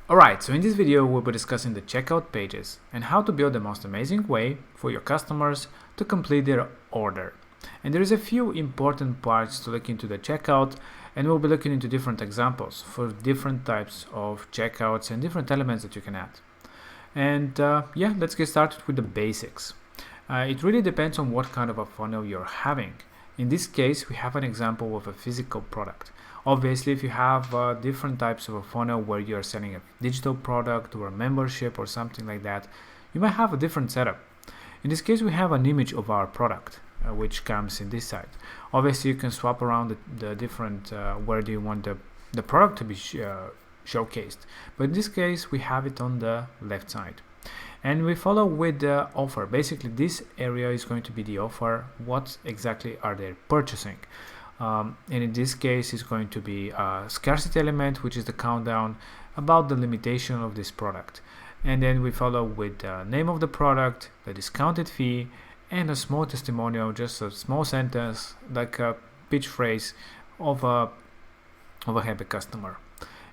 Alright, so in this video we'll be discussing the checkout pages and how to build the most amazing way for your customers to complete their order. And there is a few important parts to look into the checkout, and we'll be looking into different examples for different types of checkouts and different elements that you can add. And yeah, let's get started with the basics. It really depends on what kind of a funnel you're having. In this case, we have an example of a physical product. Obviously, if you have different types of a funnel where you're selling a digital product or a membership or something like that, you might have a different setup. In this case, we have an image of our product, which comes in this side. Obviously, you can swap around the different where do you want the product to be showcased. But in this case, we have it on the left side. And we follow with the offer. Basically, this area is going to be the offer. What exactly are they purchasing? And in this case, it's going to be a scarcity element, which is the countdown about the limitation of this product. And then we follow with the name of the product, the discounted fee, and a small testimonial, just a small sentence, like a pitch phrase of a happy customer.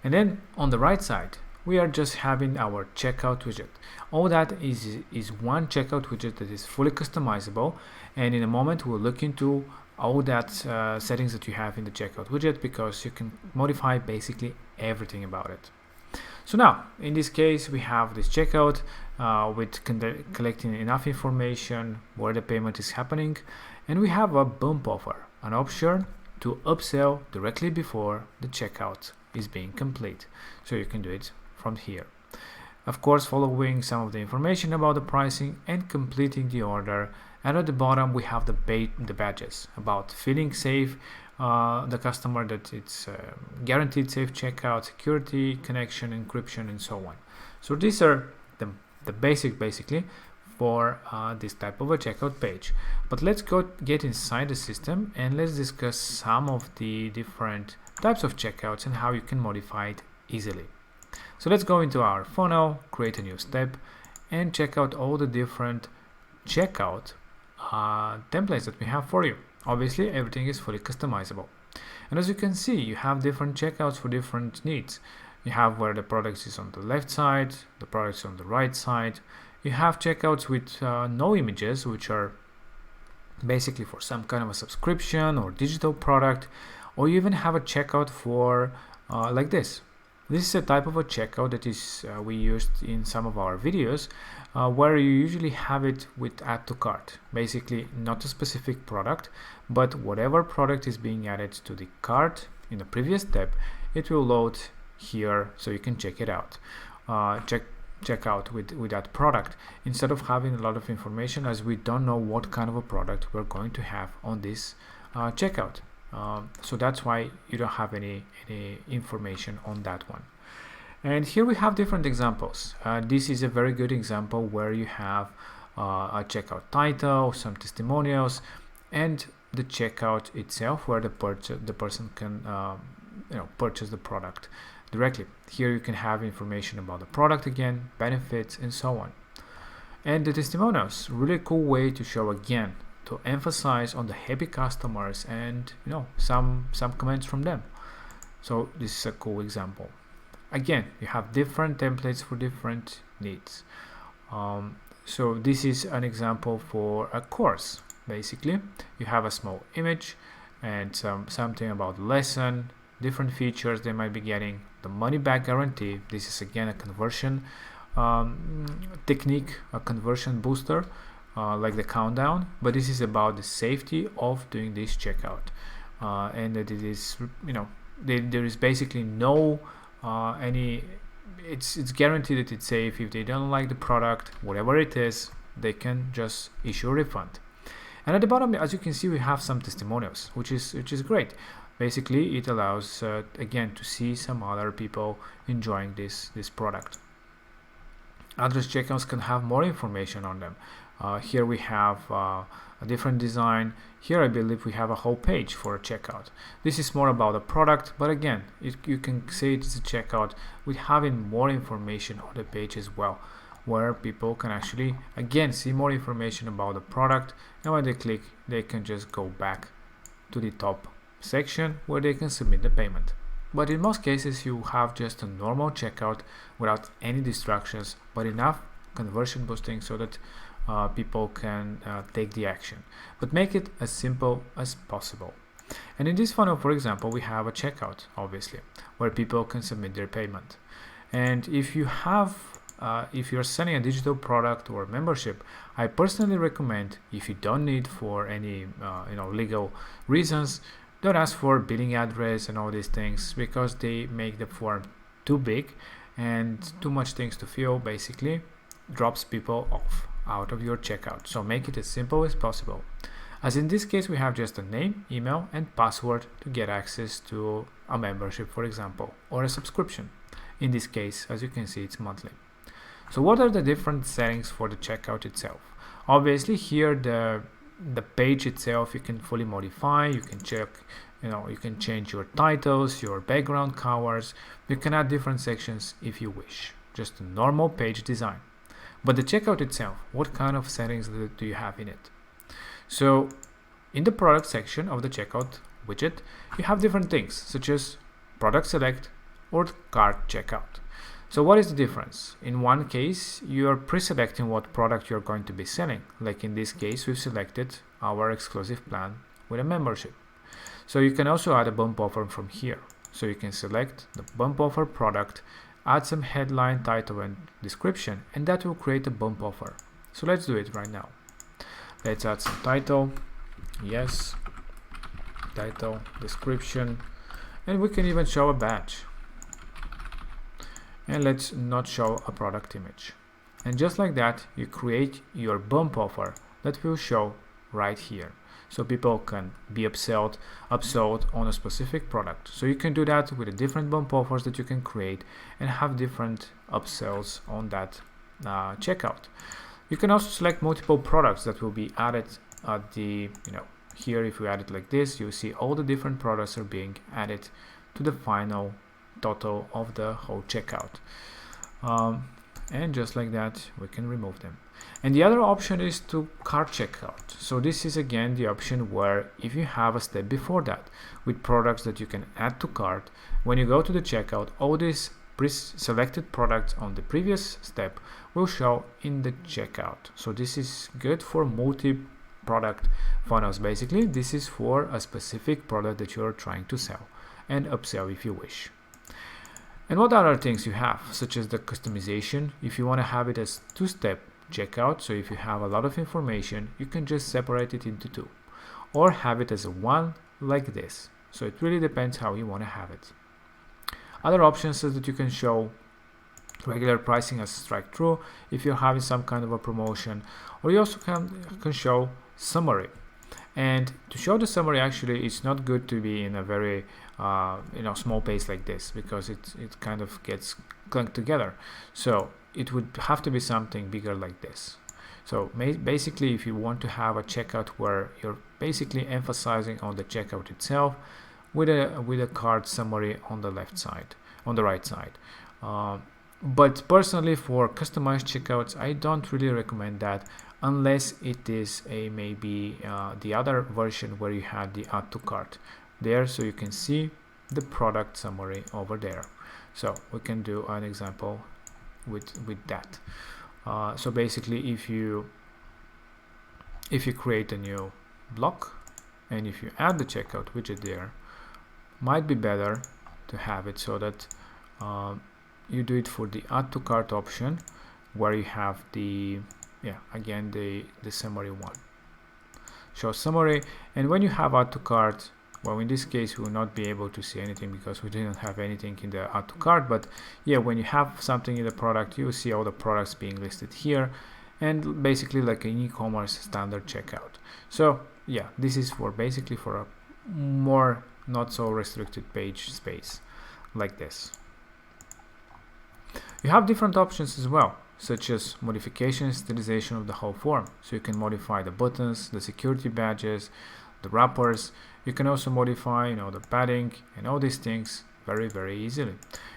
And then on the right side, we are just having our checkout widget. All that is one checkout widget that is fully customizable, and in a moment we'll look into all that settings that you have in the checkout widget, because you can modify basically everything about it. So now, in this case, we have this checkout with collecting enough information where the payment is happening, and we have a bump offer, an option to upsell directly before the checkout is being complete. So you can do it from here. Of course, following some of the information about the pricing and completing the order. And at the bottom, we have the badges about feeling safe, the customer, that it's guaranteed safe checkout, security, connection, encryption, and so on. So these are the basically for this type of a checkout page. But let's get inside the system and let's discuss some of the different types of checkouts and how you can modify it easily. So let's go into our funnel, create a new step, and check out all the different checkout templates that we have for you. Obviously, everything is fully customizable. And as you can see, you have different checkouts for different needs. You have where the product is on the left side, the product is on the right side. You have checkouts with no images, which are basically for some kind of a subscription or digital product. Or you even have a checkout for like this. This is a type of a checkout that is we used in some of our videos, where you usually have it with add to cart. Basically, not a specific product, but whatever product is being added to the cart in the previous step, it will load here so you can check it out. Check out with that product, instead of having a lot of information, as we don't know what kind of a product we're going to have on this checkout. So that's why you don't have any information on that one. And here we have different examples. This is a very good example where you have a checkout title, some testimonials, and the checkout itself, where the person can purchase the product directly. Here you can have information about the product again, benefits, and so on. And the testimonials, really cool way to show again, to emphasize on the happy customers and some comments from them. So this is a cool example. Again, you have different templates for different needs. So this is an example for a course. Basically, you have a small image and something about the lesson, different features they might be getting, the money back guarantee. This is again a conversion technique, a conversion booster. Like the countdown, but this is about the safety of doing this checkout, and that it is, there is basically no it's guaranteed that it's safe. If they don't like the product, whatever it is, they can just issue a refund. And at the bottom, as you can see, we have some testimonials, which is great. Basically, it allows again to see some other people enjoying this product. Address checkouts can have more information on them. Here we have a different design. Here I believe we have a whole page for a checkout. This is more about the product, but again, you can say it's a checkout with having more information on the page as well, where people can actually again see more information about the product, and when they click, they can just go back to the top section where they can submit the payment. but in most cases you have just a normal checkout without any distractions, but enough conversion boosting so that people can take the action. But make it as simple as possible. And in this funnel, for example, we have a checkout, obviously, where people can submit their payment. And if you have if you're selling a digital product or membership, I personally recommend, if you don't need for any legal reasons, don't ask for billing address and all these things, because they make the form too big and too much things to fill. Basically drops people off out of your checkout. So make it as simple as possible. As in this case, we have just a name, email and password to get access to a membership, for example, or a subscription. In this case, as you can see, it's monthly. So what are the different settings for the checkout itself? Obviously here the page itself you can fully modify. You can check, you can change your titles, your background colors. You can add different sections if you wish. Just a normal page design. But the checkout itself, what kind of settings do you have in it? So in the product section of the checkout widget, you have different things such as product select or cart checkout. So what is the difference? In one case, you are pre-selecting what product you're going to be selling. Like in this case, we've selected our exclusive plan with a membership. So you can also add a bump offer from here. So you can select the bump offer product, add some headline, title and description, and that will create a bump offer. So let's do it right now. Let's add some title. Yes, title, description, and we can even show a badge. And let's not show a product image. And just like that, you create your bump offer that will show right here. So people can be upsold on a specific product. So you can do that with the different bump offers that you can create and have different upsells on that checkout. You can also select multiple products that will be added at the, here if you add it like this, you'll see all the different products are being added to the final total of the whole checkout. And just like that, we can remove them. And the other option is to cart checkout. So this is again the option where if you have a step before that with products that you can add to cart, when you go to the checkout, all these pre-selected products on the previous step will show in the checkout. So this is good for multi-product funnels. Basically, this is for a specific product that you're trying to sell and upsell if you wish. And what other things you have, such as the customization. If you want to have it as two-step checkout, so if you have a lot of information, you can just separate it into two, or have it as a one like this. So it really depends how you want to have it. Other options is that you can show regular pricing as strike through if you're having some kind of a promotion, or you also can show summary. And to show the summary, actually it's not good to be in a very small page like this, because it kind of gets clunked together. So it would have to be something bigger like this. So basically, if you want to have a checkout where you're basically emphasizing on the checkout itself with a card summary on the left side, on the right side. But personally, for customized checkouts, I don't really recommend that, unless it is maybe the other version where you had the add to cart there, so you can see the product summary over there. So we can do an example with that. So basically, if you create a new block and if you add the checkout widget there, might be better to have it so that you do it for the add to cart option, where you have the again the summary one. Show summary, and when you have add to cart, well, in this case we will not be able to see anything because we didn't have anything in the add to cart, but yeah, when you have something in the product, you will see all the products being listed here, and basically like an e-commerce standard checkout. So yeah, this is for basically for a more not so restricted page space like this. You have different options as well, such as modification and stylization of the whole form. So you can modify the buttons, the security badges, the wrappers. You can also modify, the padding and all these things very, very easily.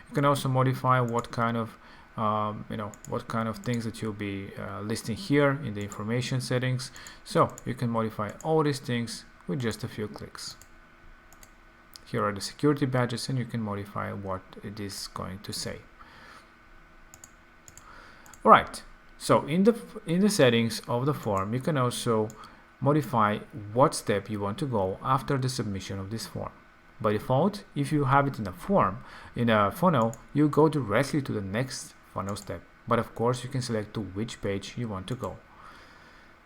You can also modify what kind of, things that you'll be listing here in the information settings. So you can modify all these things with just a few clicks. Here are the security badges, and you can modify what it is going to say. Alright, so in the settings of the form, you can also modify what step you want to go after the submission of this form. By default, if you have it in a funnel, you go directly to the next funnel step. But of course, you can select to which page you want to go.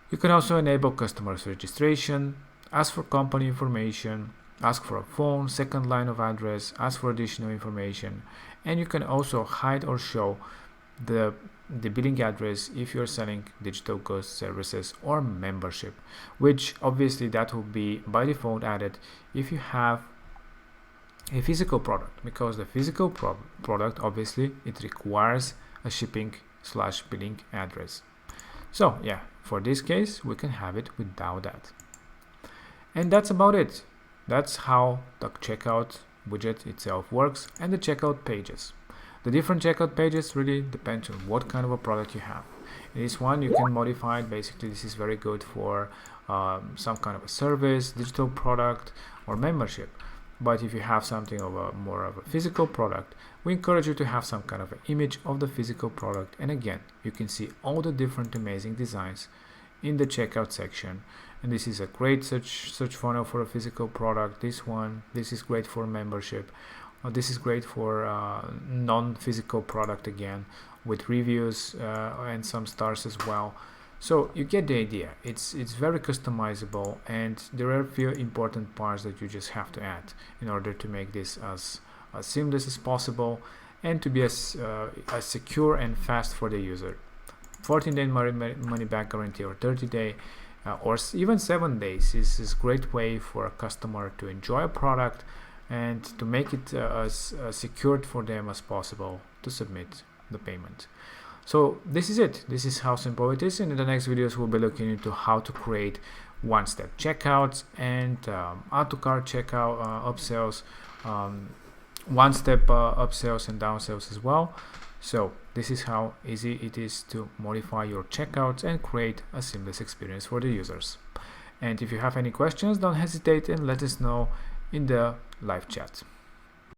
You can also enable customers registration, ask for company information, ask for a phone, second line of address, ask for additional information, and you can also hide or show the billing address if you're selling digital goods, services, or membership, which obviously that will be by default added if you have a physical product, because the physical product obviously it requires a shipping/billing address. So yeah, for this case we can have it without that. And that's about it. That's how the checkout widget itself works, and the checkout pages. The different checkout pages really depend on what kind of a product you have. In this one you can modify it. Basically this is very good for some kind of a service, digital product, or membership. But if you have something of a more of a physical product, we encourage you to have some kind of an image of the physical product. And again, you can see all the different amazing designs in the checkout section. And this is a great search funnel for a physical product. This is great for membership. This is great for non-physical product, again, with reviews and some stars as well. So you get the idea. It's very customizable, and there are a few important parts that you just have to add in order to make this as seamless as possible and to be as secure and fast for the user. 14-day money back guarantee, or 30-day, or even 7 days is a great way for a customer to enjoy a product and to make it as secured for them as possible to submit the payment. So this is it. This is how simple it is. And in the next videos we'll be looking into how to create one-step checkouts and add to cart checkout upsells, one-step upsells and downsells as well. So this is how easy it is to modify your checkouts and create a seamless experience for the users. And if you have any questions, don't hesitate and let us know in the live chat.